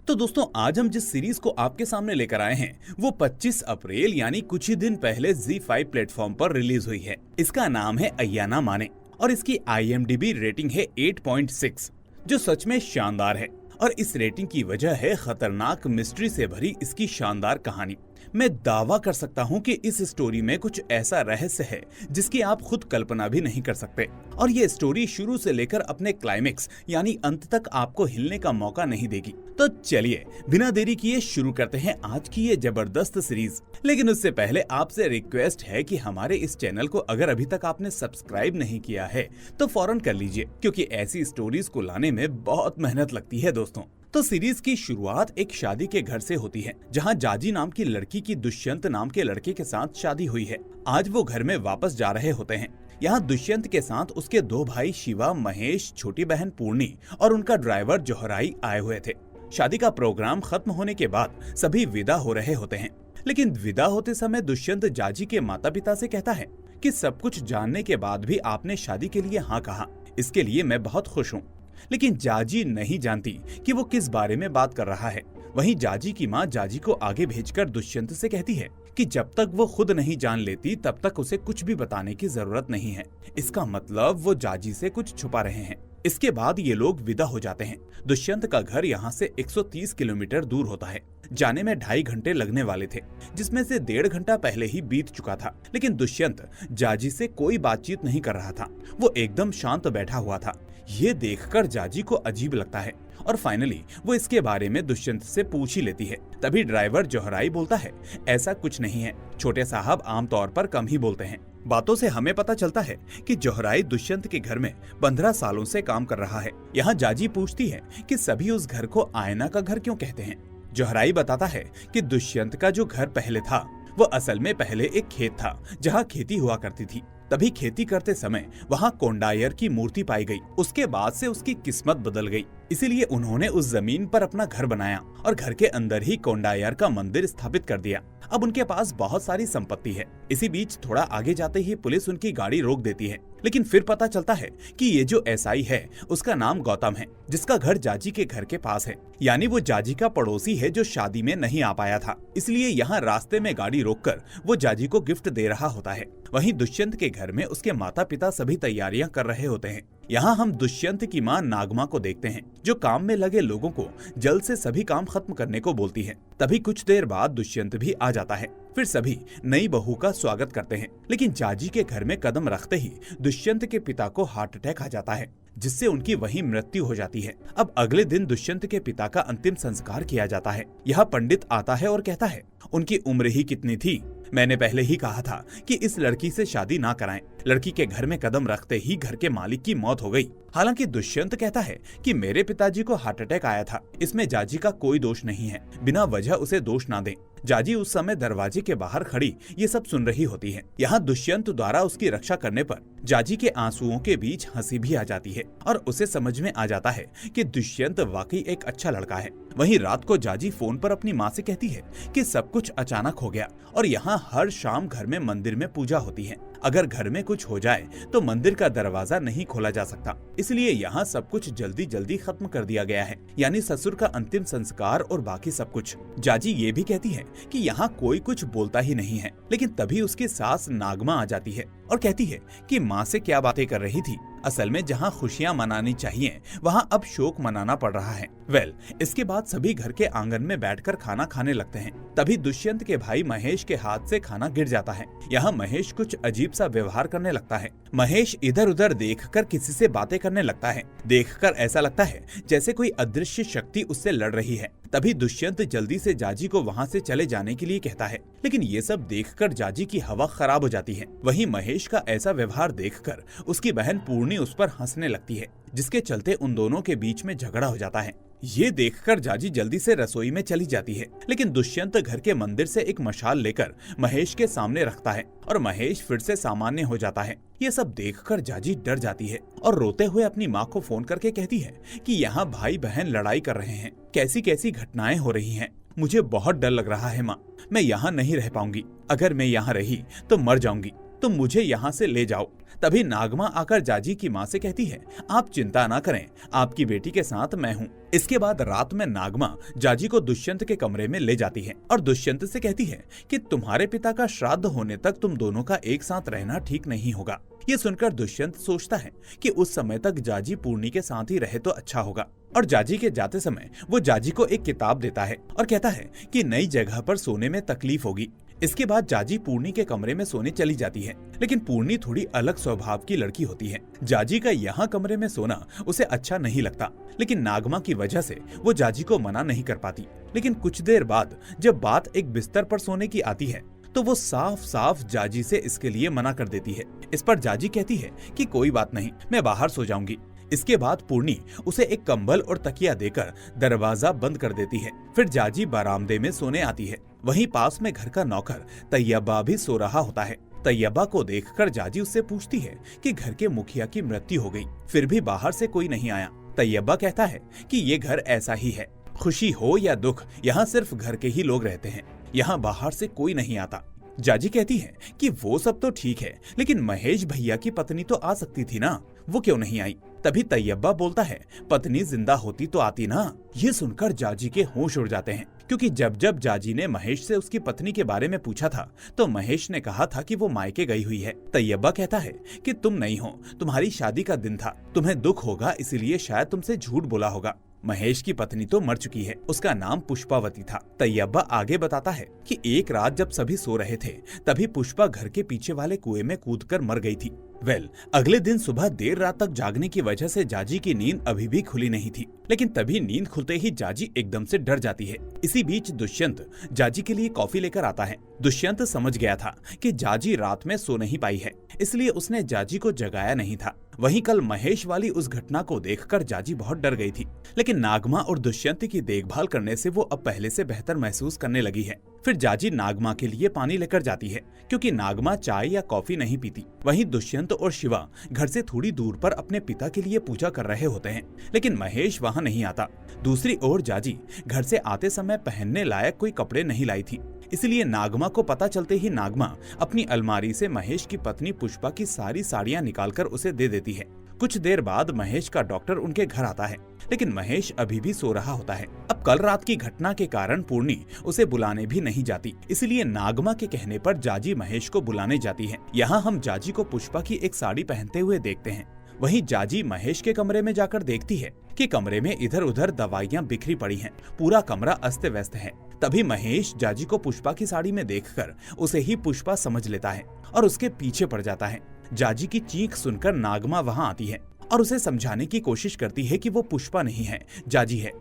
तो दोस्तों आज हम जिस सीरीज को आपके सामने लेकर आए हैं वो 25 अप्रैल यानी कुछ ही दिन पहले ZEE5 प्लेटफॉर्म पर रिलीज हुई है। इसका नाम है अय्याना माने और इसकी IMDb रेटिंग है 8.6 जो सच में शानदार है। और इस रेटिंग की वजह है खतरनाक मिस्ट्री से भरी इसकी शानदार कहानी। मैं दावा कर सकता हूँ कि इस स्टोरी में कुछ ऐसा रहस्य है जिसकी आप खुद कल्पना भी नहीं कर सकते और ये स्टोरी शुरू से लेकर अपने क्लाइमेक्स यानी अंत तक आपको हिलने का मौका नहीं देगी। तो चलिए बिना देरी किए शुरू करते हैं आज की ये जबरदस्त सीरीज। लेकिन उससे पहले आपसे रिक्वेस्ट है कि हमारे इस चैनल को अगर अभी तक आपने सब्सक्राइब नहीं किया है तो फौरन कर लीजिए, क्योंकि ऐसी स्टोरीज को लाने में बहुत मेहनत लगती है दोस्तों। तो सीरीज की शुरुआत एक शादी के घर से होती है जहां जाजी नाम की लड़की की दुष्यंत नाम के लड़के के साथ शादी हुई है। आज वो घर में वापस जा रहे होते हैं। यहाँ दुष्यंत के साथ उसके दो भाई शिवा, महेश, छोटी बहन पूर्णी और उनका ड्राइवर जोहराई आए हुए थे। शादी का प्रोग्राम खत्म होने के बाद सभी विदा हो रहे होते हैं, लेकिन विदा होते समय दुष्यंत जाजी के माता पिता से कहता है कि सब कुछ जानने के बाद भी आपने शादी के लिए हाँ कहा, इसके लिए मैं बहुत खुश हूँ। लेकिन जाजी नहीं जानती कि वो किस बारे में बात कर रहा है। वहीं जाजी की माँ जाजी को आगे भेजकर दुष्यंत से कहती है कि जब तक वो खुद नहीं जान लेती तब तक उसे कुछ भी बताने की जरूरत नहीं है। इसका मतलब वो जाजी से कुछ छुपा रहे हैं। इसके बाद ये लोग विदा हो जाते हैं। दुष्यंत का घर यहाँ से 130 किलोमीटर दूर होता है। जाने में 2.5 घंटे लगने वाले थे, जिसमें से 1.5 घंटा पहले ही बीत चुका था। लेकिन दुष्यंत जाजी से कोई बातचीत नहीं कर रहा था। वो एकदम शांत बैठा हुआ था। ये देखकर जाजी को अजीब लगता है और फाइनली वो इसके बारे में दुष्यंत से पूछ ही लेती है। तभी ड्राइवर जोहराई बोलता है, ऐसा कुछ नहीं है, छोटे साहब आमतौर पर कम ही बोलते हैं। बातों से हमें पता चलता है कि जोहराई दुष्यंत के घर में 15 सालों से काम कर रहा है। यहाँ जाजी पूछती है कि सभी उस घर को आयना का घर क्यों कहते हैं। जोहराई बताता है कि दुष्यंत का जो घर पहले था वो असल में पहले एक खेत था जहाँ खेती हुआ करती थी। तभी खेती करते समय वहाँ कोंडायर की मूर्ति पाई गई। उसके बाद से उसकी किस्मत बदल गई, इसीलिए उन्होंने उस जमीन पर अपना घर बनाया और घर के अंदर ही कोंडायर का मंदिर स्थापित कर दिया। अब उनके पास बहुत सारी संपत्ति है। इसी बीच थोड़ा आगे जाते ही पुलिस उनकी गाड़ी रोक देती है, लेकिन फिर पता चलता है कि ये जो एसआई है उसका नाम गौतम है, जिसका घर जाजी के घर के पास है। यानी वो जाजी का पड़ोसी है जो शादी में नहीं आ पाया था। इसलिए यहाँ रास्ते में गाड़ी रोककर वो जाजी को गिफ्ट दे रहा होता है। वहीं दुष्यंत के घर में उसके माता पिता सभी तैयारियां कर रहे होते हैं। यहाँ हम दुष्यंत की माँ नागमा को देखते हैं, जो काम में लगे लोगों को जल्द से सभी काम खत्म करने को बोलती है। तभी कुछ देर बाद दुष्यंत भी आ जाता है। फिर सभी नई बहू का स्वागत करते हैं। लेकिन जाजी के घर में कदम रखते ही दुष्यंत के पिता को हार्ट अटैक आ जाता है, जिससे उनकी वहीं मृत्यु हो जाती है। अब अगले दिन दुष्यंत के पिता का अंतिम संस्कार किया जाता है। यह पंडित आता है और कहता है, उनकी उम्र ही कितनी थी, मैंने पहले ही कहा था कि इस लड़की से शादी ना कराएं। लड़की के घर में कदम रखते ही घर के मालिक की मौत हो गई। हालांकि दुष्यंत कहता है कि मेरे पिताजी को हार्ट अटैक आया था, इसमें जाजी का कोई दोष नहीं है, बिना वजह उसे दोष ना दें। जाजी उस समय दरवाजे के बाहर खड़ी ये सब सुन रही होती है। यहाँ दुष्यंत द्वारा उसकी रक्षा करने पर जाजी के आंसुओं के बीच हंसी भी आ जाती है और उसे समझ में आ जाता है कि दुष्यंत वाकई एक अच्छा लड़का है। वहीं रात को जाजी फोन पर अपनी माँ से कहती है कि सब कुछ अचानक हो गया और यहाँ हर शाम घर में मंदिर में पूजा होती है। अगर घर में कुछ हो जाए तो मंदिर का दरवाजा नहीं खोला जा सकता, इसलिए यहाँ सब कुछ जल्दी जल्दी खत्म कर दिया गया है, यानी ससुर का अंतिम संस्कार और बाकी सब कुछ। जाजी ये भी कहती है कि यहाँ कोई कुछ बोलता ही नहीं है। लेकिन तभी उसकी सास नागमा आ जाती है और कहती है कि माँ से क्या बातें कर रही थी। असल में जहाँ खुशियाँ मनानी चाहिए वहाँ अब शोक मनाना पड़ रहा है। इसके बाद सभी घर के आंगन में बैठकर खाना खाने लगते हैं। तभी दुष्यंत के भाई महेश के हाथ से खाना गिर जाता है। यहाँ महेश कुछ अजीब सा व्यवहार करने लगता है। महेश इधर उधर देखकर किसी से बातें करने लगता है। देखकर ऐसा लगता है जैसे कोई अदृश्य शक्ति उससे लड़ रही है। तभी दुष्यंत जल्दी से जाजी को वहाँ से चले जाने के लिए कहता है, लेकिन ये सब देखकर जाजी की हवा खराब हो जाती है। वहीं महेश का ऐसा व्यवहार देखकर उसकी बहन पूर्णी उस पर हंसने लगती है, जिसके चलते उन दोनों के बीच में झगड़ा हो जाता है। ये देखकर जाजी जल्दी से रसोई में चली जाती है, लेकिन दुष्यंत घर के मंदिर से एक मशाल लेकर महेश के सामने रखता है और महेश फिर से सामान्य हो जाता है। ये सब देखकर जाजी डर जाती है और रोते हुए अपनी माँ को फोन करके कहती है कि यहाँ भाई बहन लड़ाई कर रहे हैं, कैसी कैसी घटनाएं हो रही हैं। मुझे बहुत डर लग रहा है माँ, मैं यहाँ नहीं रह पाऊंगी। अगर मैं यहाँ रही तो मर जाऊंगी। तुम मुझे यहाँ से ले जाओ। तभी नागमा आकर जाजी की माँ से कहती है, आप चिंता ना करें, आपकी बेटी के साथ मैं हूँ। इसके बाद रात में नागमा जाजी को दुष्यंत के कमरे में ले जाती है और दुष्यंत से कहती है कि तुम्हारे पिता का श्राद्ध होने तक तुम दोनों का एक साथ रहना ठीक नहीं होगा। ये सुनकर दुष्यंत सोचता है कि उस समय तक जाजी पूर्णी के साथ ही रहे तो अच्छा होगा, और जाजी के जाते समय वो जाजी को एक किताब देता है और कहता है कि नई जगह पर सोने में तकलीफ होगी। इसके बाद जाजी पूर्णी के कमरे में सोने चली जाती है, लेकिन पूर्णी थोड़ी अलग स्वभाव की लड़की होती है। जाजी का यहाँ कमरे में सोना उसे अच्छा नहीं लगता, लेकिन नागमा की वजह से वो जाजी को मना नहीं कर पाती। लेकिन कुछ देर बाद जब बात एक बिस्तर पर सोने की आती है तो वो साफ साफ जाजी से इसके लिए मना कर देती है। इस पर जाजी कहती है कि कोई बात नहीं, मैं बाहर सो जाऊंगी। इसके बाद पूर्णी उसे एक कंबल और तकिया देकर दरवाजा बंद कर देती है। फिर जाजी बरामदे में सोने आती है। वहीं पास में घर का नौकर तैयबा भी सो रहा होता है। तैयबा को देखकर जाजी उससे पूछती है कि घर के मुखिया की मृत्यु हो गई, फिर भी बाहर से कोई नहीं आया। तैयबा कहता है कि ये घर ऐसा ही है, खुशी हो या दुख यहाँ सिर्फ घर के ही लोग रहते हैं, यहाँ बाहर से कोई नहीं आता। जाजी कहती है कि वो सब तो ठीक है, लेकिन महेश भैया की पत्नी तो आ सकती थी ना, वो क्यों नहीं आई? तभी तैयबा बोलता है, पत्नी जिंदा होती तो आती ना। ये सुनकर जाजी के होश उड़ जाते हैं, क्योंकि जब जब जाजी ने महेश से उसकी पत्नी के बारे में पूछा था तो महेश ने कहा था कि वो मायके गई हुई है। तैयबा कहता है कि तुम नहीं हो, तुम्हारी शादी का दिन था, तुम्हें दुख होगा इसलिए शायद तुमसे झूठ बोला होगा। महेश की पत्नी तो मर चुकी है, उसका नाम पुष्पावती था। तैयबा आगे बताता है कि एक रात जब सभी सो रहे थे तभी पुष्पा घर के पीछे वाले कुएं में कूदकर मर गई थी। अगले दिन सुबह देर रात तक जागने की वजह से जाजी की नींद अभी भी खुली नहीं थी, लेकिन तभी नींद खुलते ही जाजी एकदम से डर जाती है। इसी बीच दुष्यंत जाजी के लिए कॉफी लेकर आता है। दुष्यंत समझ गया था कि जाजी रात में सो नहीं पाई है, इसलिए उसने जाजी को जगाया नहीं था। वहीं कल महेश वाली उस घटना को देखकर जाजी बहुत डर गई थी, लेकिन नागमा और दुष्यंत की देखभाल करने से वो अब पहले से बेहतर महसूस करने लगी है। फिर जाजी नागमा के लिए पानी लेकर जाती है, क्योंकि नागमा चाय या कॉफी नहीं पीती। वहीं दुष्यंत और शिवा घर से थोड़ी दूर पर अपने पिता के लिए पूजा कर रहे होते हैं, लेकिन महेश वहां नहीं आता। दूसरी ओर जाजी घर से आते समय पहनने लायक कोई कपड़े नहीं लाई थी, इसलिए नागमा को पता चलते ही नागमा अपनी अलमारी से महेश की पत्नी पुष्पा की सारी साड़ियां निकालकर उसे दे देती है। कुछ देर बाद महेश का डॉक्टर उनके घर आता है, लेकिन महेश अभी भी सो रहा होता है। अब कल रात की घटना के कारण पूर्णी उसे बुलाने भी नहीं जाती, इसलिए नागमा के कहने पर जाजी महेश को बुलाने जाती है। यहाँ हम जाजी को पुष्पा की एक साड़ी पहनते हुए देखते हैं। वहीं जाजी महेश के कमरे में जाकर देखती है कि कमरे में इधर उधर दवाइयां बिखरी पड़ी हैं, पूरा कमरा अस्त व्यस्त है। तभी महेश जाजी को पुष्पा की साड़ी में देखकर उसे ही पुष्पा समझ लेता है और उसके पीछे पड़ जाता है। जाजी की चीख सुनकर नागमा वहां आती है और उसे समझाने की कोशिश करती है कि वो पुष्पा नहीं है, जाजी है।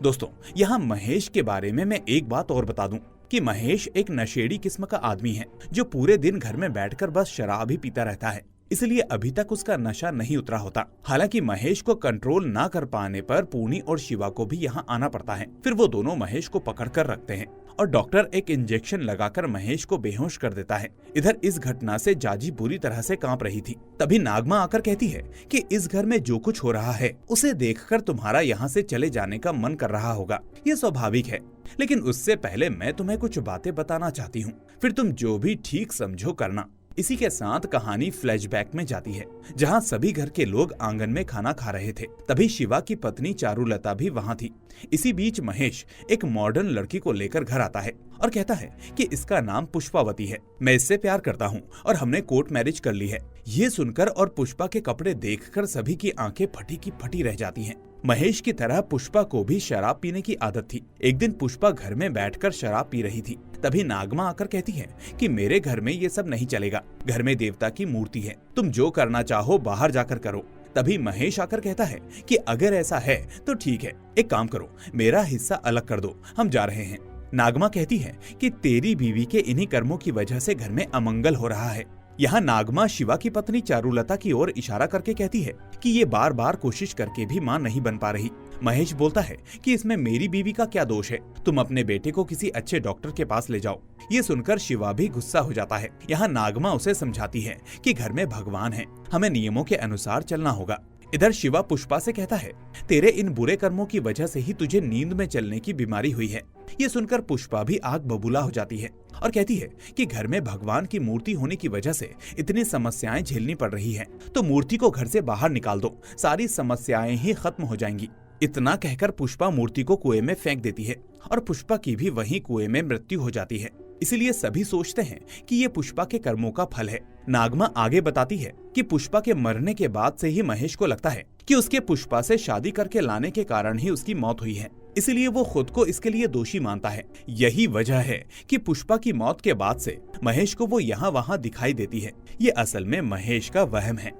दोस्तों, यहाँ महेश के बारे में मैं एक बात और बता दूं कि महेश एक नशेड़ी किस्म का आदमी है, जो पूरे दिन घर में बैठकर बस शराब ही पीता रहता है, इसलिए अभी तक उसका नशा नहीं उतरा होता। हालांकि महेश को कंट्रोल ना कर पाने पर पूर्णी और शिवा को भी यहाँ आना पड़ता है। फिर वो दोनों महेश को पकड़कर रखते हैं और डॉक्टर एक इंजेक्शन लगाकर महेश को बेहोश कर देता है। इधर इस घटना से जाजी बुरी तरह से कांप रही थी। तभी नागमा आकर कहती है कि इस घर में जो कुछ हो रहा है उसे देखकर तुम्हारा यहाँ से चले जाने का मन कर रहा होगा, ये स्वाभाविक है, लेकिन उससे पहले मैं तुम्हें कुछ बातें बताना चाहती हूँ, फिर तुम जो भी ठीक समझो करना। इसी के साथ कहानी फ्लैशबैक में जाती है, जहां सभी घर के लोग आंगन में खाना खा रहे थे। तभी शिवा की पत्नी चारुलता भी वहां थी। इसी बीच महेश एक मॉडर्न लड़की को लेकर घर आता है और कहता है कि इसका नाम पुष्पावती है, मैं इससे प्यार करता हूँ और हमने कोर्ट मैरिज कर ली है। ये सुनकर और पुष्पा के कपड़े देखकर सभी की आंखें फटी की फटी रह जाती हैं। महेश की तरह पुष्पा को भी शराब पीने की आदत थी। एक दिन पुष्पा घर में बैठकर शराब पी रही थी। तभी नागमा आकर कहती है कि मेरे घर में ये सब नहीं चलेगा, घर में देवता की मूर्ति है, तुम जो करना चाहो बाहर जाकर करो। तभी महेश आकर कहता है कि अगर ऐसा है तो ठीक है, एक काम करो, मेरा हिस्सा अलग कर दो, हम जा रहे हैं। नागमा कहती है कि तेरी बीवी के इन्हीं कर्मों की वजह से घर में अमंगल हो रहा है। यहाँ नागमा शिवा की पत्नी चारुलता की ओर इशारा करके कहती है कि ये बार बार कोशिश करके भी मां नहीं बन पा रही। महेश बोलता है कि इसमें मेरी बीवी का क्या दोष है, तुम अपने बेटे को किसी अच्छे डॉक्टर के पास ले जाओ। ये सुनकर शिवा भी गुस्सा हो जाता है। यहाँ नागमा उसे समझाती है कि घर में भगवान है, हमें नियमों के अनुसार चलना होगा। इधर शिवा पुष्पा से कहता है, तेरे इन बुरे कर्मों की वजह से ही तुझे नींद में चलने की बीमारी हुई है। ये सुनकर पुष्पा भी आग बबूला हो जाती है और कहती है कि घर में भगवान की मूर्ति होने की वजह से इतनी समस्याएं झेलनी पड़ रही हैं, तो मूर्ति को घर से बाहर निकाल दो, सारी समस्याएं ही खत्म हो जाएंगी। इतना कहकर पुष्पा मूर्ति को कुएं में फेंक देती है और पुष्पा की भी वहीं कुएं में मृत्यु हो जाती है। इसीलिए सभी सोचते हैं कि ये पुष्पा के कर्मों का फल है। नागमा आगे बताती है कि पुष्पा के मरने के बाद से ही महेश को लगता है कि उसके पुष्पा से शादी करके लाने के कारण ही उसकी मौत हुई है, इसलिए वो खुद को इसके लिए दोषी मानता है। यही वजह है कि पुष्पा की मौत के बाद से महेश को वो यहाँ वहाँ दिखाई देती है। ये असल में महेश का वहम है।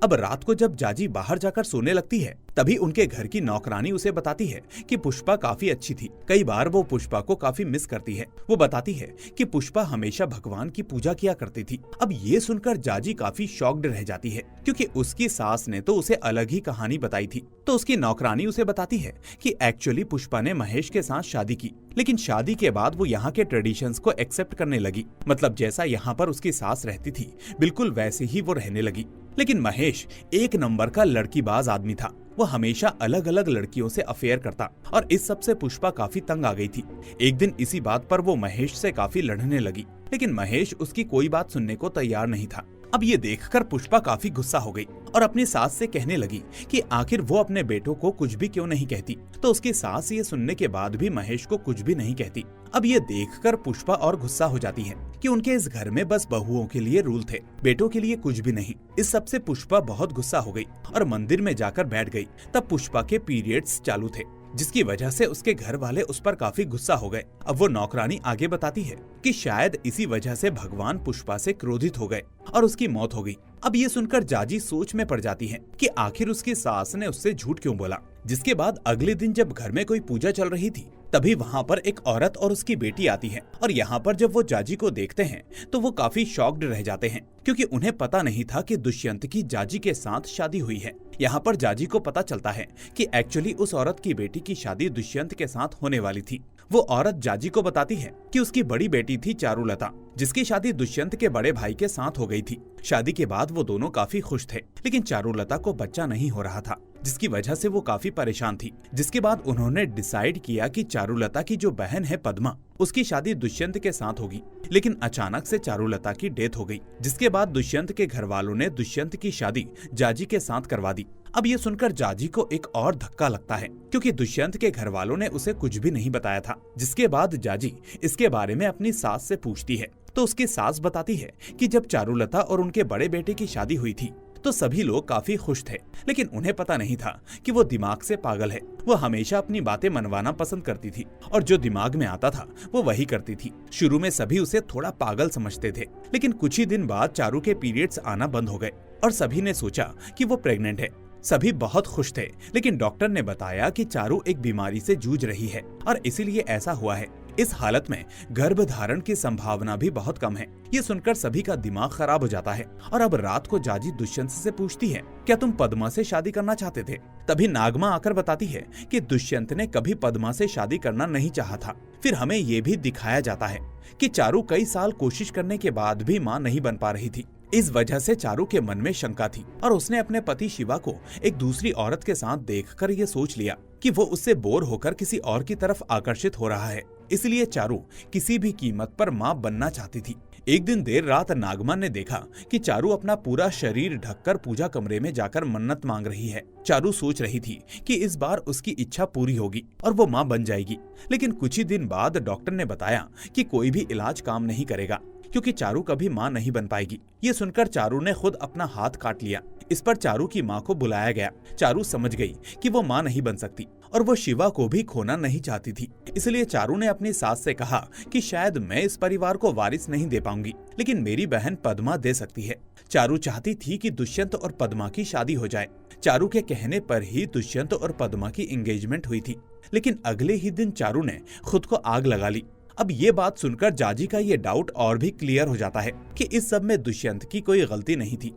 अब रात को जब जाजी बाहर जाकर सोने लगती है, तभी उनके घर की नौकरानी उसे बताती है कि पुष्पा काफी अच्छी थी। कई बार वो पुष्पा को काफी मिस करती है। वो बताती है कि पुष्पा हमेशा भगवान की पूजा किया करती थी। अब ये सुनकर जाजी काफी शॉक्ड रह जाती है, क्योंकि उसकी सास ने तो उसे अलग ही कहानी बताई थी। तो उसकी नौकरानी उसे बताती है कि एक्चुअली पुष्पा ने महेश के साथ शादी की, लेकिन शादी के बाद वो यहाँ के ट्रेडिशंस को एक्सेप्ट करने लगी। मतलब जैसा यहाँ पर उसकी सास रहती थी, बिल्कुल वैसे ही वो रहने लगी। लेकिन महेश एक नंबर का लड़कीबाज आदमी था। वो हमेशा अलग अलग लड़कियों से अफेयर करता और इस सब से पुष्पा काफी तंग आ गई थी। एक दिन इसी बात पर वो महेश से काफी लड़ने लगी, लेकिन महेश उसकी कोई बात सुनने को तैयार नहीं था। अब ये देखकर पुष्पा काफी गुस्सा हो गई और अपनी सास से कहने लगी कि आखिर वो अपने बेटों को कुछ भी क्यों नहीं कहती। तो उसकी सास ये सुनने के बाद भी महेश को कुछ भी नहीं कहती। अब ये देखकर पुष्पा और गुस्सा हो जाती है कि उनके इस घर में बस बहुओं के लिए रूल थे, बेटों के लिए कुछ भी नहीं। इस सब से पुष्पा बहुत गुस्सा हो गई और मंदिर में जाकर बैठ गई। तब पुष्पा के पीरियड्स चालू थे, जिसकी वजह से उसके घर वाले उस पर काफी गुस्सा हो गए। अब वो नौकरानी आगे बताती है कि शायद इसी वजह से भगवान पुष्पा से क्रोधित हो गए और उसकी मौत हो गई। अब ये सुनकर जाजी सोच में पड़ जाती है कि आखिर उसकी सास ने उससे झूठ क्यों बोला। जिसके बाद अगले दिन जब घर में कोई पूजा चल रही थी, तभी वहाँ पर एक औरत और उसकी बेटी आती है और यहाँ पर जब वो जाजी को देखते हैं तो वो काफी शॉक्ड रह जाते हैं, क्योंकि उन्हें पता नहीं था कि दुष्यंत की जाजी के साथ शादी हुई है। यहाँ पर जाजी को पता चलता है कि एक्चुअली उस औरत की बेटी की शादी दुष्यंत के साथ होने वाली थी। वो औरत जाजी को बताती है कि उसकी बड़ी बेटी थी चारुलता, जिसकी शादी दुष्यंत के बड़े भाई के साथ हो गई थी। शादी के बाद वो दोनों काफी खुश थे, लेकिन चारुलता को बच्चा नहीं हो रहा था, जिसकी वजह से वो काफी परेशान थी। जिसके बाद उन्होंने डिसाइड किया कि चारुलता की जो बहन है पद्मा, उसकी शादी दुष्यंत के साथ होगी। लेकिन अचानक से चारुलता की डेथ हो गई, जिसके बाद दुष्यंत के घर वालों ने दुष्यंत की शादी जाजी के साथ करवा दी। अब ये सुनकर जाजी को एक और धक्का लगता है, क्योंकि दुष्यंत के घर वालों ने उसे कुछ भी नहीं बताया था। जिसके बाद जाजी इसके बारे में अपनी सास से पूछती है, तो उसकी सास बताती है कि जब चारुलता और उनके बड़े बेटे की शादी हुई थी तो सभी लोग काफी खुश थे, लेकिन उन्हें पता नहीं था कि वो दिमाग से पागल है। वो हमेशा अपनी बातें मनवाना पसंद करती थी और जो दिमाग में आता था वो वही करती थी। शुरू में सभी उसे थोड़ा पागल समझते थे, लेकिन कुछ ही दिन बाद चारू के पीरियड्स आना बंद हो गए और सभी ने सोचा कि वो प्रेग्नेंट है। सभी बहुत खुश थे, लेकिन डॉक्टर ने बताया कि चारू एक बीमारी से जूझ रही है और इसीलिए ऐसा हुआ है। इस हालत में गर्भ धारण की संभावना भी बहुत कम है। ये सुनकर सभी का दिमाग खराब हो जाता है और अब रात को जाजी दुष्यंत से पूछती है, क्या तुम पद्मा से शादी करना चाहते थे? तभी नागमा आकर बताती है कि दुष्यंत ने कभी पद्मा से शादी करना नहीं चाहा था। फिर हमें ये भी दिखाया जाता है कि चारू कई साल कोशिश करने के बाद भी मां नहीं बन पा रही थी। इस वजह से चारू के मन में शंका थी और उसने अपने पति शिवा को एक दूसरी औरत के साथ देखकर ये सोच लिया कि वो उससे बोर होकर किसी और की तरफ आकर्षित हो रहा है। इसलिए चारू किसी भी कीमत पर मां बनना चाहती थी। एक दिन देर रात नागमा ने देखा कि चारू अपना पूरा शरीर ढककर पूजा कमरे में जाकर मन्नत मांग रही है। चारू सोच रही थी कि इस बार उसकी इच्छा पूरी होगी और वो मां बन जाएगी। लेकिन कुछ ही दिन बाद डॉक्टर ने बताया कि कोई भी इलाज काम नहीं करेगा, क्योंकि चारू कभी मां नहीं बन पाएगी। ये सुनकर चारू ने खुद अपना हाथ काट लिया। इस पर चारू की मां को बुलाया गया। चारू समझ गई कि वो मां नहीं बन सकती और वो शिवा को भी खोना नहीं चाहती थी। इसलिए चारू ने अपनी सास से कहा कि शायद मैं इस परिवार को वारिस नहीं दे पाऊंगी, लेकिन मेरी बहन पद्मा दे सकती है। चारू चाहती थी कि दुष्यंत और पद्मा की शादी हो जाए। चारू के कहने पर ही दुष्यंत और पद्मा की एंगेजमेंट हुई थी, लेकिन अगले ही दिन चारू ने खुद को आग लगा ली। अब ये बात सुनकर जाजी का ये डाउट और भी क्लियर हो जाता है कि इस सब में दुष्यंत की कोई गलती नहीं थी।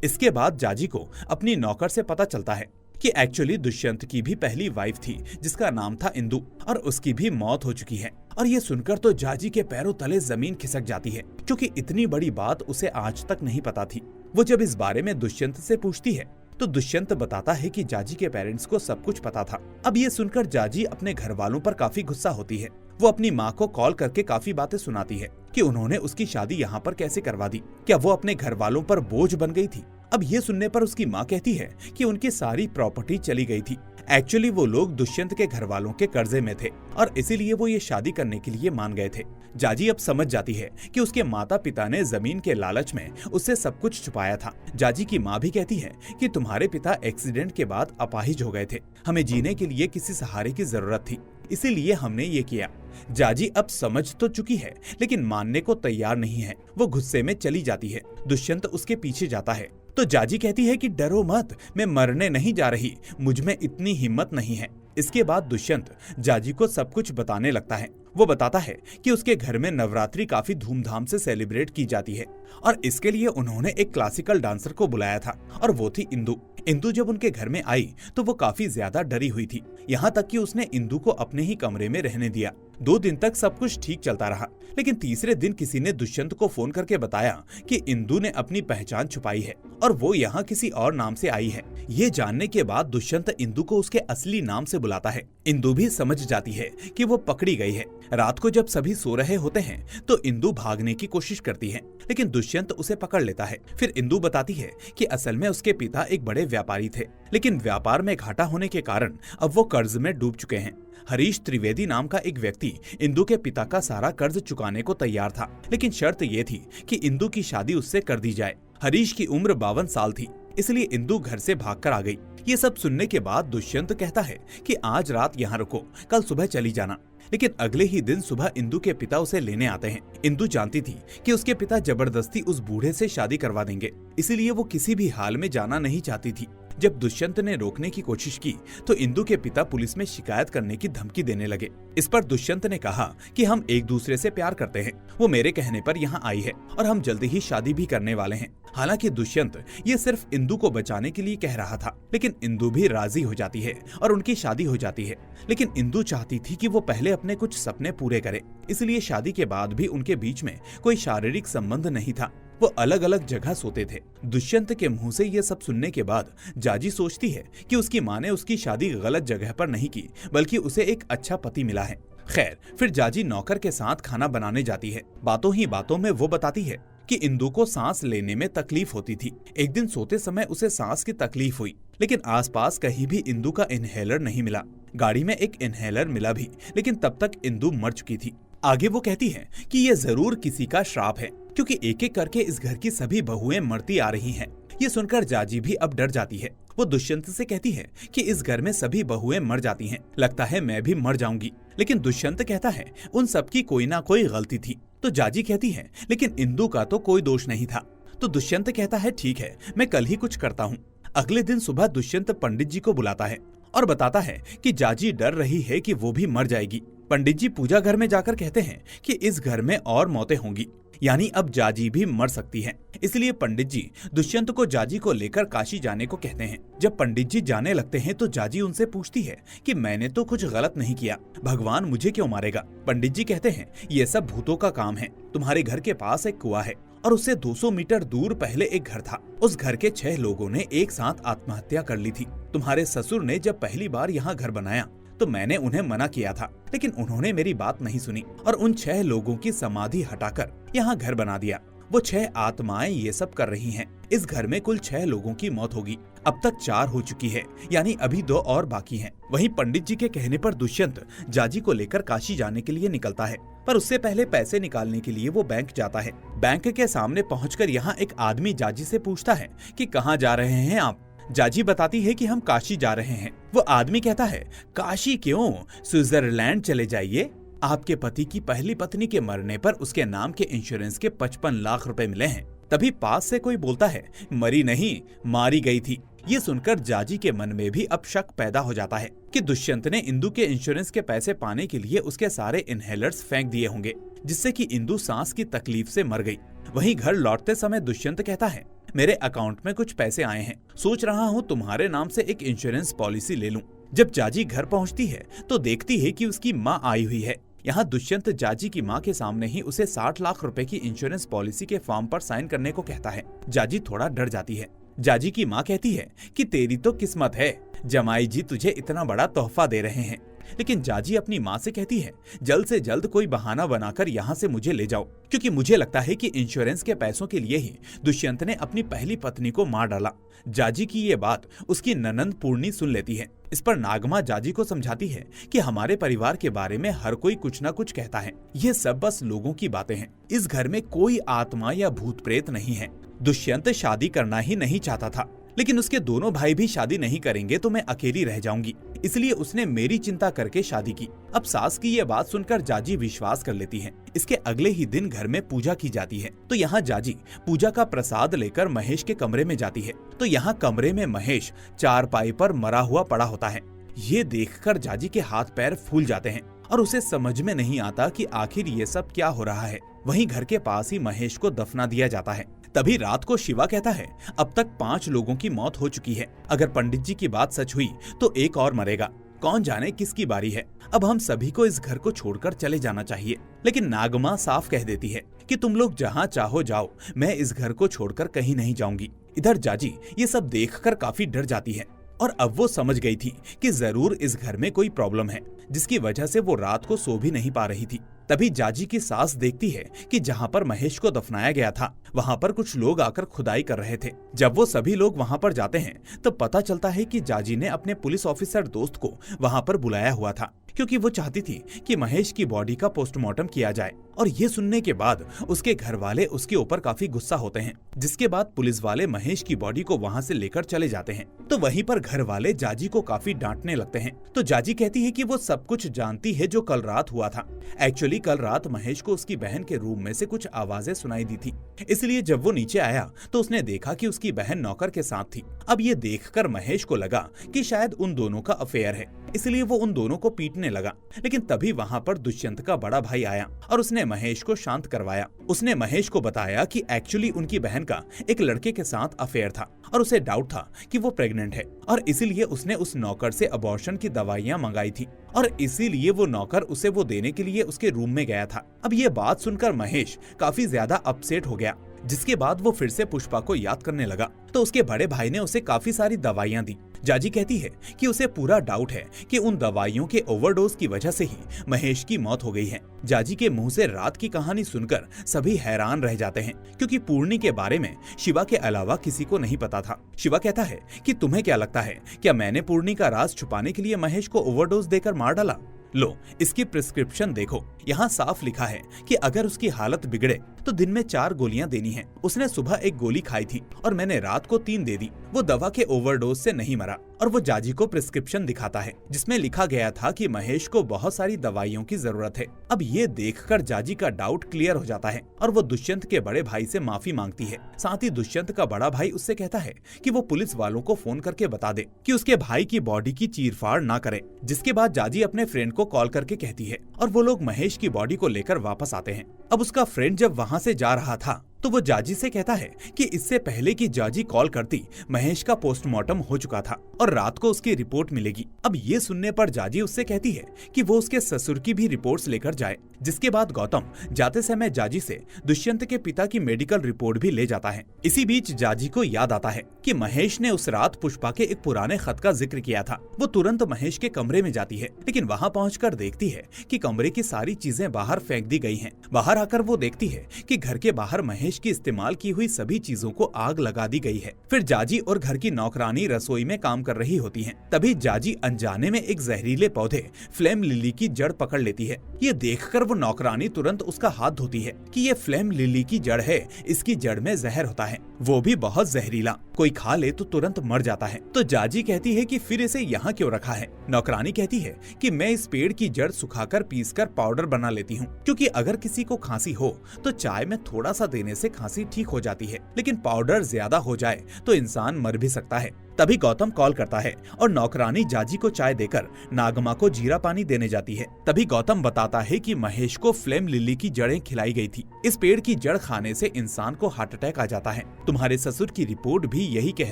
इसके बाद जाजी को अपनी नौकर से पता चलता है कि एक्चुअली दुष्यंत की भी पहली वाइफ थी, जिसका नाम था इंदु, और उसकी भी मौत हो चुकी है। और ये सुनकर तो जाजी के पैरों तले जमीन खिसक जाती है, क्योंकि इतनी बड़ी बात उसे आज तक नहीं पता थी। वो जब इस बारे में दुष्यंत से पूछती है तो दुष्यंत बताता है कि जाजी के पेरेंट्स को सब कुछ पता था। अब ये सुनकर जाजी अपने घर वालों पर काफी गुस्सा होती है। वो अपनी माँ को कॉल करके काफी बातें सुनाती है कि उन्होंने उसकी शादी यहाँ पर कैसे करवा दी, क्या वो अपने घर वालों पर बोझ बन गई थी। अब ये सुनने पर उसकी माँ कहती है कि उनकी सारी प्रॉपर्टी चली गई थी। एक्चुअली वो लोग दुष्यंत के घर वालों के कर्जे में थे और इसीलिए वो ये शादी करने के लिए मान गए थे। जाजी अब समझ जाती है कि उसके माता पिता ने जमीन के लालच में उससे सब कुछ छुपाया था। जाजी की माँ भी कहती है कि तुम्हारे पिता एक्सीडेंट के बाद अपाहिज हो गए थे, हमें जीने के लिए किसी सहारे की जरूरत थी, इसीलिए हमने ये किया। जाजी अब समझ तो चुकी है लेकिन मानने को तैयार नहीं है। वो गुस्से में चली जाती है। दुष्यंत उसके पीछे जाता है तो जाजी कहती है कि डरो मत, मैं मरने नहीं जा रही, मुझ में इतनी हिम्मत नहीं है। इसके बाद दुष्यंत जाजी को सब कुछ बताने लगता है। वो बताता है कि उसके घर में नवरात्रि काफी धूमधाम से सेलिब्रेट की जाती है और इसके लिए उन्होंने एक क्लासिकल डांसर को बुलाया था और वो थी इंदु। इंदु जब उनके घर में आई तो वो काफी ज्यादा डरी हुई थी, यहाँ तक कि उसने इंदु को अपने ही कमरे में रहने दिया। 2 दिन तक सब कुछ ठीक चलता रहा, लेकिन तीसरे दिन किसी ने दुष्यंत को फोन करके बताया कि इंदु ने अपनी पहचान छुपाई है और वो यहाँ किसी और नाम से आई है। ये जानने के बाद दुष्यंत इंदु को उसके असली नाम से बुलाता है। इंदु भी समझ जाती है कि वो पकड़ी गई है। रात को जब सभी सो रहे होते हैं तो इंदु भागने की कोशिश करती है, लेकिन दुष्यंत उसे पकड़ लेता है। फिर इंदु बताती है कि असल में उसके पिता एक बड़े व्यापारी थे, लेकिन व्यापार में घाटा होने के कारण अब वो कर्ज में डूब चुके हैं। हरीश त्रिवेदी नाम का एक व्यक्ति इंदु के पिता का सारा कर्ज चुकाने को तैयार था, लेकिन शर्त ये थी कि इंदु की शादी उससे कर दी जाए। हरीश की उम्र 52 साल थी, इसलिए इंदु घर से भागकर आ गई। ये सब सुनने के बाद दुष्यंत कहता है कि आज रात यहाँ रुको, कल सुबह चली जाना। लेकिन अगले ही दिन सुबह इंदु के पिता उसे लेने आते हैं। इंदु जानती थी कि उसके पिता जबरदस्ती उस बूढ़े से शादी करवा देंगे, इसीलिए वो किसी भी हाल में जाना नहीं चाहती थी। जब दुष्यंत ने रोकने की कोशिश की तो इंदु के पिता पुलिस में शिकायत करने की धमकी देने लगे। इस पर दुष्यंत ने कहा कि हम एक दूसरे से प्यार करते हैं, वो मेरे कहने पर यहाँ आई है और हम जल्दी ही शादी भी करने वाले हैं। हालांकि दुष्यंत ये सिर्फ इंदु को बचाने के लिए कह रहा था, लेकिन इंदु भी राजी हो जाती है और उनकी शादी हो जाती है। लेकिन इंदु चाहती थी कि वो पहले अपने कुछ सपने पूरे करे, इसलिए शादी के बाद भी उनके बीच में कोई शारीरिक संबंध नहीं था। वो अलग अलग जगह सोते थे। दुष्यंत के मुंह से ये सब सुनने के बाद जाजी सोचती है कि उसकी माँ ने उसकी शादी गलत जगह पर नहीं की, बल्कि उसे एक अच्छा पति मिला है। खैर, फिर जाजी नौकर के साथ खाना बनाने जाती है। बातों ही बातों में वो बताती है कि इंदु को सांस लेने में तकलीफ होती थी। एक दिन सोते समय उसे सांस की तकलीफ हुई, लेकिन आसपास कहीं भी इंदु का इनहेलर नहीं मिला। गाड़ी में एक इनहेलर मिला भी, लेकिन तब तक इंदु मर चुकी थी। आगे वो कहती है कि ये जरूर किसी का श्राप है, क्योंकि एक एक करके इस घर की सभी बहुएं मरती आ रही हैं। ये सुनकर जाजी भी अब डर जाती है। वो दुष्यंत से कहती है कि इस घर में सभी बहुएं मर जाती हैं, लगता है मैं भी मर जाऊंगी। लेकिन दुष्यंत कहता है उन सबकी कोई ना कोई गलती थी। तो जाजी कहती है लेकिन इंदु का तो कोई दोष नहीं था। तो दुष्यंत कहता है ठीक है, मैं कल ही कुछ करता हूँ। अगले दिन सुबह दुष्यंत पंडित जी को बुलाता है और बताता है कि जाजी डर रही है कि वो भी मर जाएगी। पंडित जी पूजा घर में जाकर कहते हैं कि इस घर में और मौतें होंगी, यानी अब जाजी भी मर सकती है। इसलिए पंडित जी दुष्यंत को जाजी को लेकर काशी जाने को कहते हैं। जब पंडित जी जाने लगते हैं तो जाजी उनसे पूछती है कि मैंने तो कुछ गलत नहीं किया, भगवान मुझे क्यों मारेगा। पंडित जी कहते हैं ये सब भूतों का काम है। तुम्हारे घर के पास एक कुआं है और उससे 200 मीटर दूर पहले एक घर था। उस घर के 6 लोगों ने एक साथ आत्महत्या कर ली थी। तुम्हारे ससुर ने जब पहली बार यहाँ घर बनाया तो मैंने उन्हें मना किया था, लेकिन उन्होंने मेरी बात नहीं सुनी और उन 6 लोगों की समाधि हटाकर यहाँ घर बना दिया। वो 6 आत्माएं ये सब कर रही हैं। इस घर में कुल 6 लोगों की मौत होगी। अब तक 4 हो चुकी है, यानी अभी 2 और बाकी हैं। वहीं पंडित जी के कहने पर दुष्यंत जाजी को लेकर काशी जाने के लिए निकलता है, पर उससे पहले पैसे निकालने के लिए वो बैंक जाता है। बैंक के सामने पहुंचकर यहाँ एक आदमी जाजी से पूछता है कि कहाँ जा रहे हैं आप। जाजी बताती है कि हम काशी जा रहे हैं। वो आदमी कहता है काशी क्यों, स्विट्जरलैंड चले जाइए। आपके पति की पहली पत्नी के मरने पर उसके नाम के इंश्योरेंस के 55 लाख रुपए मिले हैं। तभी पास से कोई बोलता है मरी नहीं, मारी गई थी। ये सुनकर जाजी के मन में भी अब शक पैदा हो जाता है कि दुष्यंत ने इंदु के इंश्योरेंस के पैसे पाने के लिए उसके सारे इनहेलर्स फेंक दिए होंगे, जिससे कि इंदु सांस की तकलीफ से मर गई। वहीं घर लौटते समय दुष्यंत कहता है मेरे अकाउंट में कुछ पैसे आए हैं, सोच रहा हूँ तुम्हारे नाम से एक इंश्योरेंस पॉलिसी ले लूं। जब जाजी घर पहुँचती है तो देखती है कि उसकी माँ आई हुई है। यहाँ दुष्यंत जाजी की माँ के सामने ही उसे 60 लाख रुपए की इंश्योरेंस पॉलिसी के फॉर्म पर साइन करने को कहता है। जाजी थोड़ा डर जाती है। जाजी की माँ कहती है कि तेरी तो किस्मत है, जमाई जी तुझे इतना बड़ा तोहफा दे रहे हैं। लेकिन जाजी अपनी माँ से कहती है, जल्द से जल्द कोई बहाना बनाकर यहाँ से मुझे ले जाओ, क्योंकि मुझे लगता है कि इंश्योरेंस के पैसों के लिए ही दुष्यंत ने अपनी पहली पत्नी को मार डाला। जाजी की ये बात उसकी ननंद पूर्णी सुन लेती है। इस पर नागमा जाजी को समझाती है कि हमारे परिवार के बारे में हर कोई कुछ न कुछ कहता है, ये सब बस लोगों की बातें हैं। इस घर में कोई आत्मा या भूत प्रेत नहीं है। दुष्यंत शादी करना ही नहीं चाहता था, लेकिन उसके दोनों भाई भी शादी नहीं करेंगे तो मैं अकेली रह जाऊंगी, इसलिए उसने मेरी चिंता करके शादी की। अब सास की ये बात सुनकर जाजी विश्वास कर लेती है। इसके अगले ही दिन घर में पूजा की जाती है, तो यहाँ जाजी पूजा का प्रसाद लेकर महेश के कमरे में जाती है, तो यहाँ कमरे में महेश चारपाई पर मरा हुआ पड़ा होता है। ये देखकर जाजी के हाथ पैर फूल जाते हैं और उसे समझ में नहीं आता कि आखिर ये सब क्या हो रहा है। वहीं घर के पास ही महेश को दफना दिया जाता है। तभी रात को शिवा कहता है, अब तक 5 लोगों की मौत हो चुकी है, अगर पंडित जी की बात सच हुई तो एक और मरेगा, कौन जाने किसकी बारी है। अब हम सभी को इस घर को छोड़कर चले जाना चाहिए। लेकिन नागमा साफ कह देती है कि तुम लोग जहाँ चाहो जाओ, मैं इस घर को छोड़कर कहीं नहीं जाऊंगी। इधर जाजी ये सब देखकर काफी डर जाती है और अब वो समझ गई थी कि जरूर इस घर में कोई प्रॉब्लम है, जिसकी वजह से वो रात को सो भी नहीं पा रही थी। तभी जाजी की सास देखती है कि जहाँ पर महेश को दफनाया गया था वहाँ पर कुछ लोग आकर खुदाई कर रहे थे। जब वो सभी लोग वहाँ पर जाते हैं तो पता चलता है कि जाजी ने अपने पुलिस ऑफिसर दोस्त को वहाँ पर बुलाया हुआ था, क्योंकि वो चाहती थी कि महेश की बॉडी का पोस्टमार्टम किया जाए। और ये सुनने के बाद उसके घर वाले उसके ऊपर काफी गुस्सा होते हैं, जिसके बाद पुलिस वाले महेश की बॉडी को वहाँ से लेकर चले जाते हैं। तो वहीं पर घर वाले जाजी को काफी डांटने लगते हैं। तो जाजी कहती है कि वो सब कुछ जानती है जो कल रात हुआ था। एक्चुअली कल रात महेश को उसकी बहन के रूम में से कुछ आवाजें सुनाई दी थी, इसलिए जब वो नीचे आया तो उसने देखा कि उसकी बहन नौकर के साथ थी। अब ये देखकर महेश को लगा कि शायद उन दोनों का अफेयर है, इसलिए वो उन दोनों को पीटने लगा। लेकिन तभी वहाँ पर दुष्यंत का बड़ा भाई आया और उसने महेश को शांत करवाया। उसने महेश को बताया कि एक्चुअली उनकी बहन का एक लड़के के साथ अफेयर था और उसे डाउट था कि वो प्रेग्नेंट है, और इसीलिए उसने उस नौकर से अबॉर्शन की दवाइयाँ मंगाई थी और इसीलिए वो नौकर उसे वो देने के लिए उसके रूम में गया था। अब ये बात सुनकर महेश काफी ज्यादा अपसेट हो गया, जिसके बाद वो फिर से पुष्पा को याद करने लगा। तो उसके बड़े भाई ने उसे काफी सारी दवाइयाँ दी। जाजी कहती है कि उसे पूरा डाउट है कि उन दवाइयों के ओवरडोज की वजह से ही महेश की मौत हो गई है। जाजी के मुंह से रात की कहानी सुनकर सभी हैरान रह जाते हैं, क्योंकि पूर्णी के बारे में शिवा के अलावा किसी को नहीं पता था। शिवा कहता है कि तुम्हें क्या लगता है, क्या मैंने पूर्णी का राज छुपाने के लिए महेश को ओवरडोज देकर मार डाला? लो, इसकी प्रिस्क्रिप्शन देखो, यहाँ साफ लिखा है कि अगर उसकी हालत बिगड़े तो दिन में 4 गोलियां देनी है। उसने सुबह 1 गोली खाई थी और मैंने रात को 3 दे दी। वो दवा के ओवरडोज से नहीं मरा। और वो जाजी को प्रिस्क्रिप्शन दिखाता है जिसमें लिखा गया था कि महेश को बहुत सारी दवाइयों की जरूरत है। अब ये देखकर जाजी का डाउट क्लियर हो जाता है और वो दुष्यंत के बड़े भाई से माफी मांगती है। साथ ही दुष्यंत का बड़ा भाई उससे कहता है कि वो पुलिस वालों को फोन करके बता दे कि उसके भाई की बॉडी की चीरफाड़ ना करे। जिसके बाद जाजी अपने फ्रेंड को कॉल करके कहती है और वो लोग महेश की बॉडी को लेकर वापस आते हैं। अब उसका फ्रेंड जब वहाँ से जा रहा था तो वो जाजी से कहता है कि इससे पहले कि जाजी कॉल करती, महेश का पोस्टमार्टम हो चुका था और रात को उसकी रिपोर्ट मिलेगी। अब ये सुनने पर जाजी उससे कहती है कि वो उसके ससुर की भी रिपोर्ट्स लेकर जाए। जिसके बाद गौतम जाते समय जाजी से दुष्यंत के पिता की मेडिकल रिपोर्ट भी ले जाता है। इसी बीच जाजी को याद आता है कि महेश ने उस रात पुष्पा के एक पुराने खत का जिक्र किया था। वो तुरंत महेश के कमरे में जाती है, लेकिन वहाँ पहुंचकर देखती है कि कमरे की सारी चीजें बाहर फेंक दी गई हैं। बाहर आकर वो देखती है कि घर के बाहर महेश की इस्तेमाल की हुई सभी चीजों को आग लगा दी गई है। फिर जाजी और घर की नौकरानी रसोई में काम कर रही होती हैं। तभी जाजी अनजाने में एक जहरीले पौधे फ्लेम लिली की जड़ पकड़ लेती है। ये देखकर वो नौकरानी तुरंत उसका हाथ धोती है कि ये फ्लेम लिली की जड़ है, इसकी जड़ में जहर होता है, वो भी बहुत जहरीला, कोई खा ले तो तुरंत मर जाता है। तो जाजी कहती है कि फिर इसे यहाँ क्यों रखा है? नौकरानी कहती है कि मैं इस पेड़ की जड़ सुखाकर पीसकर पाउडर बना लेती हूँ, क्योंकि अगर किसी को खांसी हो तो चाय में थोड़ा सा देने से खांसी ठीक हो जाती है, लेकिन पाउडर ज्यादा हो जाए तो इंसान मर भी सकता है। तभी गौतम कॉल करता है और नौकरानी जाजी को चाय देकर नागमा को जीरा पानी देने जाती है। तभी गौतम बताता है कि महेश को फ्लेम लिली की जड़ें खिलाई गई थी। इस पेड़ की जड़ खाने से इंसान को हार्ट अटैक आ जाता है। तुम्हारे ससुर की रिपोर्ट भी यही कह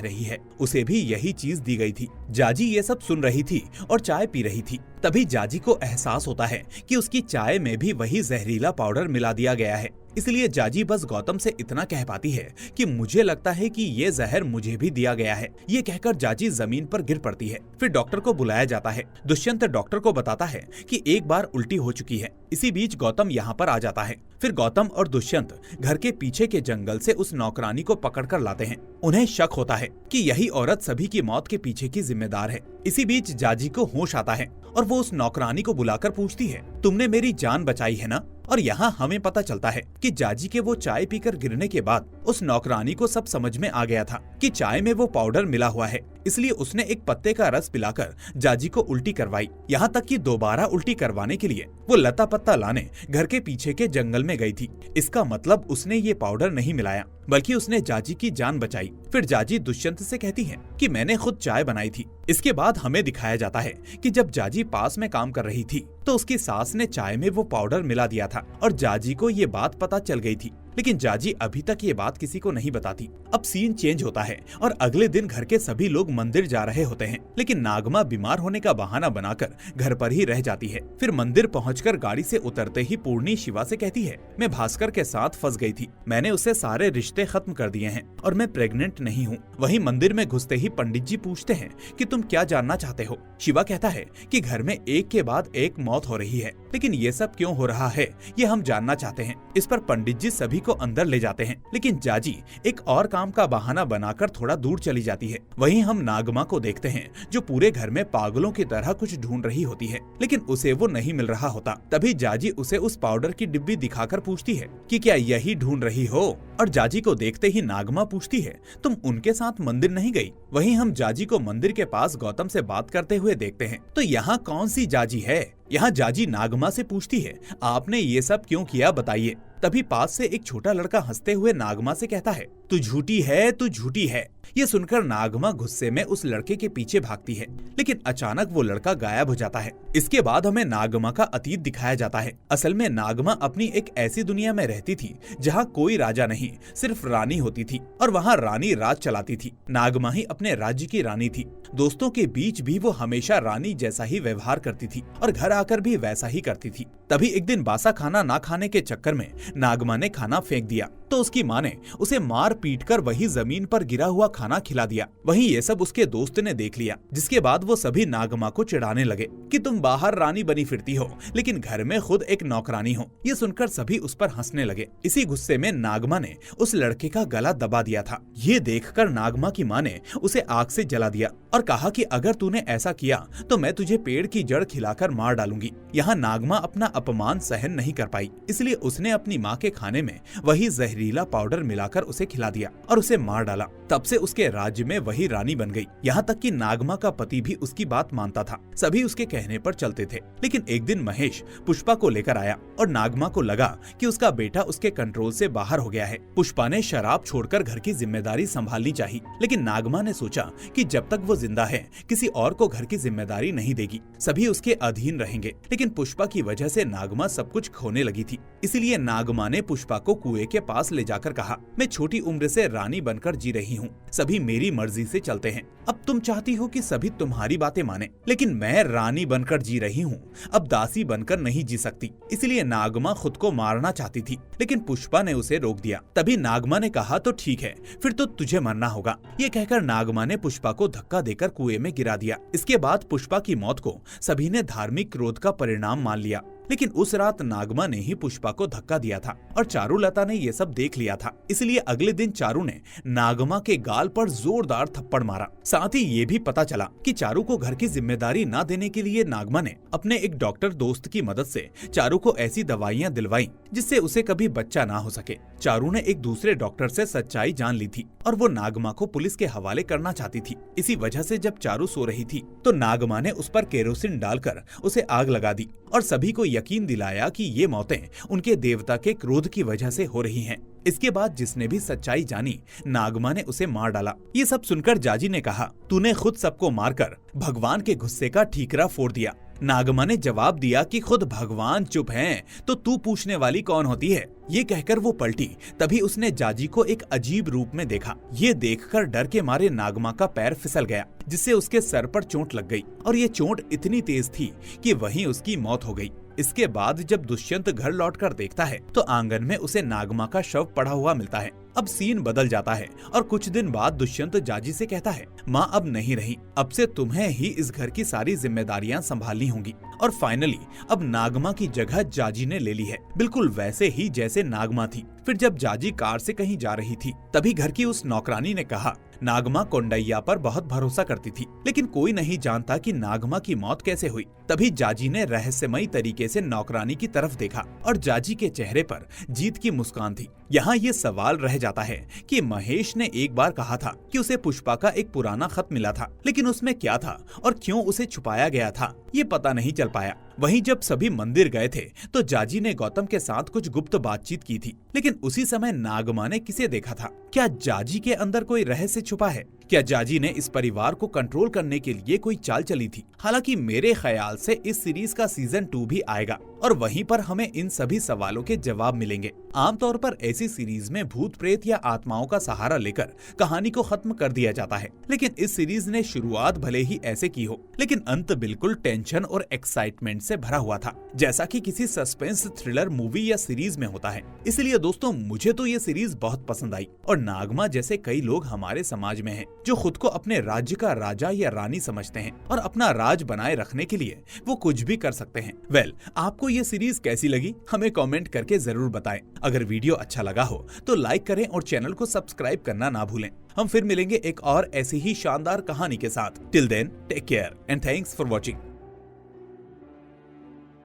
रही है, उसे भी यही चीज दी गई थी। जाजी ये सब सुन रही थी और चाय पी रही थी। तभी जाजी को एहसास होता है कि उसकी चाय में भी वही जहरीला पाउडर मिला दिया गया है। इसलिए जाजी बस गौतम से इतना कह पाती है कि मुझे लगता है कि ये जहर मुझे भी दिया गया है। ये कहकर जाजी जमीन पर गिर पड़ती है। फिर डॉक्टर को बुलाया जाता है। दुष्यंत डॉक्टर को बताता है कि एक बार उल्टी हो चुकी है। इसी बीच गौतम यहाँ पर आ जाता है। फिर गौतम और दुष्यंत घर के पीछे के जंगल से उस नौकरानी को पकड़कर लाते हैं। उन्हें शक होता है कि यही औरत सभी की मौत के पीछे की जिम्मेदार है। इसी बीच जाजी को होश आता है और वो उस नौकरानी को बुलाकर पूछती है, तुमने मेरी जान बचाई है ना? और यहाँ हमें पता चलता है कि जाजी के वो चाय पीकर गिरने के बाद उस नौकरानी को सब समझ में आ गया था कि चाय में वो पाउडर मिला हुआ है, इसलिए उसने एक पत्ते का रस पिलाकर जाजी को उल्टी करवाई। यहाँ तक कि दोबारा उल्टी करवाने के लिए वो लता पत्ता लाने घर के पीछे के जंगल में गई थी। इसका मतलब उसने ये पाउडर नहीं मिलाया, बल्कि उसने जाजी की जान बचाई। फिर जाजी दुष्यंत से कहती है कि मैंने खुद चाय बनाई थी। इसके बाद हमें दिखाया जाता है कि जब जाजी पास में काम कर रही थी तो उसकी सास ने चाय में वो पाउडर मिला दिया था और जाजी को ये बात पता चल गई थी, लेकिन जाजी अभी तक ये बात किसी को नहीं बताती। अब सीन चेंज होता है और अगले दिन घर के सभी लोग मंदिर जा रहे होते हैं, लेकिन नागमा बीमार होने का बहाना बनाकर घर पर ही रह जाती है। फिर मंदिर पहुंचकर गाड़ी से उतरते ही पूर्णी शिवा से कहती है, मैं भास्कर के साथ फंस गई थी, मैंने उससे सारे रिश्ते खत्म कर दिए हैं और मैं प्रेग्नेंट नहीं हूँ। वहीं मंदिर में घुसते ही पंडित जी पूछते हैं कि तुम क्या जानना चाहते हो? शिवा कहता है कि घर में एक के बाद एक मौत हो रही है, लेकिन ये सब क्यों हो रहा है ये हम जानना चाहते हैं। इस पर पंडित जी सभी को अंदर ले जाते हैं, लेकिन जाजी एक और काम का बहाना बनाकर थोड़ा दूर चली जाती है। वहीं हम नागमा को देखते हैं जो पूरे घर में पागलों की तरह कुछ ढूंढ रही होती है, लेकिन उसे वो नहीं मिल रहा होता। तभी जाजी उसे उस पाउडर की डिब्बी दिखाकर पूछती है कि क्या यही ढूंढ रही हो? और जाजी को देखते ही नागमा पूछती है, तुम उनके साथ मंदिर नहीं गई? वहीं हम जाजी को मंदिर के पास गौतम से बात करते हुए देखते हैं। तो यहाँ कौन सी जाजी है? यहाँ जाजी नागमा से पूछती है, आपने ये सब क्यों किया बताइए। तभी पास से एक छोटा लड़का हंसते हुए नागमा से कहता है, तू झूठी है, तू झूठी है। ये सुनकर नागमा गुस्से में उस लड़के के पीछे भागती है, लेकिन अचानक वो लड़का गायब हो जाता है। इसके बाद हमें नागमा का अतीत दिखाया जाता है। असल में नागमा अपनी एक ऐसी दुनिया में रहती थी जहाँ कोई राजा नहीं, सिर्फ रानी होती थी और वहाँ रानी राज चलाती थी। नागमा ही अपने राज्य की रानी थी। दोस्तों के बीच भी वो हमेशा रानी जैसा ही व्यवहार करती थी और घर आकर भी वैसा ही करती थी। तभी एक दिन बासा खाना ना खाने के चक्कर में नागमा ने खाना फेंक दिया, तो उसकी माँ ने उसे मार पीट कर वही जमीन पर गिरा हुआ खाना खिला दिया। वहीं ये सब उसके दोस्त ने देख लिया, जिसके बाद वो सभी नागमा को चिढ़ाने लगे कि तुम बाहर रानी बनी फिरती हो, लेकिन घर में खुद एक नौकरानी हो। ये सुनकर सभी उस पर हंसने लगे। इसी गुस्से में नागमा ने उस लड़के का गला दबा दिया था। ये देखकर नागमा की माँ ने उसे आग से जला दिया और कहा कि अगर तूने ऐसा किया तो मैं तुझे पेड़ की जड़ खिलाकर मार डालूंगी। यहाँ नागमा अपना अपमान सहन नहीं कर पाई, इसलिए उसने अपनी माँ के खाने में वही जहरीला पाउडर मिलाकर उसे खिला दिया और उसे मार डाला। तब से उसके राज्य में वही रानी बन गई। यहाँ तक कि नागमा का पति भी उसकी बात मानता था। सभी उसके कहने पर चलते थे। लेकिन एक दिन महेश पुष्पा को लेकर आया और नागमा को लगा कि उसका बेटा उसके कंट्रोल से बाहर हो गया है। पुष्पा ने शराब छोड़कर घर की जिम्मेदारी संभालनी चाहिए, लेकिन नागमा ने सोचा कि जब तक वो जिंदा है किसी और को घर की जिम्मेदारी नहीं देगी, सभी उसके अधीन रहेंगे। लेकिन पुष्पा की वजह से नागमा सब कुछ खोने लगी थी। इसीलिए नागमा ने पुष्पा को कुएं के पास ले जाकर कहा, मैं छोटी उम्र से रानी बनकर जी रही हूँ, सभी मेरी मर्जी से चलते हैं। अब तुम चाहती हो कि सभी तुम्हारी बातें माने, लेकिन मैं रानी बनकर जी रही हूँ, अब दासी बनकर नहीं जी सकती। इसलिए नागमा खुद को मारना चाहती थी, लेकिन पुष्पा ने उसे रोक दिया। तभी नागमा ने कहा, तो ठीक है, फिर तो तुझे मरना होगा। ये कहकर नागमा ने पुष्पा को धक्का देकर कुएं में गिरा दिया। इसके बाद पुष्पा की मौत को सभी ने धार्मिक क्रोध का परिणाम मान लिया। लेकिन उस रात नागमा ने ही पुष्पा को धक्का दिया था और चारुलता ने ये सब देख लिया था। इसलिए अगले दिन चारू ने नागमा के गाल पर जोरदार थप्पड़ मारा। साथ ही ये भी पता चला कि चारू को घर की जिम्मेदारी न देने के लिए नागमा ने अपने एक डॉक्टर दोस्त की मदद से चारू को ऐसी दवाइयां दिलवाई जिससे उसे कभी बच्चा ना हो सके। चारू ने एक दूसरे डॉक्टर से सच्चाई जान ली थी और वो नागमा को पुलिस के हवाले करना चाहती थी। इसी वजह से जब चारू सो रही थी तो नागमा ने उस पर केरोसिन डालकर उसे आग लगा दी और सभी को यकीन दिलाया कि ये मौतें उनके देवता के क्रोध की वजह से हो रही हैं। इसके बाद जिसने भी सच्चाई जानी, नागमा ने उसे मार डाला। ये सब सुनकर जाजी ने कहा, तूने खुद सबको मारकर भगवान के गुस्से का ठीकरा फोड़ दिया। नागमा ने जवाब दिया कि खुद भगवान चुप हैं, तो तू पूछने वाली कौन होती है? ये कहकर वो पलटी। तभी उसने जाजी को एक अजीब रूप में देखा। ये देखकर डर के मारे नागमा का पैर फिसल गया, जिससे उसके सर पर चोट लग गई और ये चोट इतनी तेज थी कि वहीं उसकी मौत हो गई। इसके बाद जब दुष्यंत घर लौटकर देखता है तो आंगन में उसे नागमा का शव पड़ा हुआ मिलता है। अब सीन बदल जाता है और कुछ दिन बाद दुष्यंत जाजी से कहता है, माँ अब नहीं रही, अब से तुम्हें ही इस घर की सारी जिम्मेदारियां संभालनी होंगी। और फाइनली अब नागमा की जगह जाजी ने ले ली है, बिल्कुल वैसे ही जैसे नागमा थी। फिर जब जाजी कार से कहीं जा रही थी तभी घर की उस नौकरानी ने कहा, नागमा कोंडैया पर बहुत भरोसा करती थी, लेकिन कोई नहीं जानता कि नागमा की मौत कैसे हुई। तभी जाजी ने रहस्यमयी तरीके से नौकरानी की तरफ देखा और जाजी के चेहरे पर जीत की मुस्कान थी। यहाँ ये सवाल रह जाता है कि महेश ने एक बार कहा था कि उसे पुष्पा का एक पुराना खत मिला था, लेकिन उसमें क्या था और क्यों उसे छुपाया गया था ये पता नहीं चल पाया। वहीं जब सभी मंदिर गए थे तो जाजी ने गौतम के साथ कुछ गुप्त बातचीत की थी, लेकिन उसी समय नागमा ने किसे देखा था? क्या जाजी के अंदर कोई रहस्य छुपा है? क्या जाजी ने इस परिवार को कंट्रोल करने के लिए कोई चाल चली थी? हालांकि मेरे ख्याल से इस सीरीज का सीजन 2 भी आएगा और वहीं पर हमें इन सभी सवालों के जवाब मिलेंगे। आमतौर पर ऐसी सीरीज में भूत प्रेत या आत्माओं का सहारा लेकर कहानी को खत्म कर दिया जाता है, लेकिन इस सीरीज ने शुरुआत भले ही ऐसे की हो, लेकिन अंत बिल्कुल टेंशन और एक्साइटमेंट से भरा हुआ था, जैसा कि किसी सस्पेंस थ्रिलर मूवी या सीरीज में होता है। इसलिए दोस्तों मुझे तो ये सीरीज बहुत पसंद आई और नागमा जैसे कई लोग हमारे समाज में हैं जो खुद को अपने राज्य का राजा या रानी समझते हैं और अपना राज बनाए रखने के लिए वो कुछ भी कर सकते हैं। वेल, आपको ये सीरीज कैसी लगी हमें कमेंट करके जरूर बताएं। अगर वीडियो अच्छा लगा हो तो लाइक करें और चैनल को सब्सक्राइब करना ना भूलें। हम फिर मिलेंगे एक और ऐसी ही शानदार कहानी के साथ। Till then take care and thanks for watching.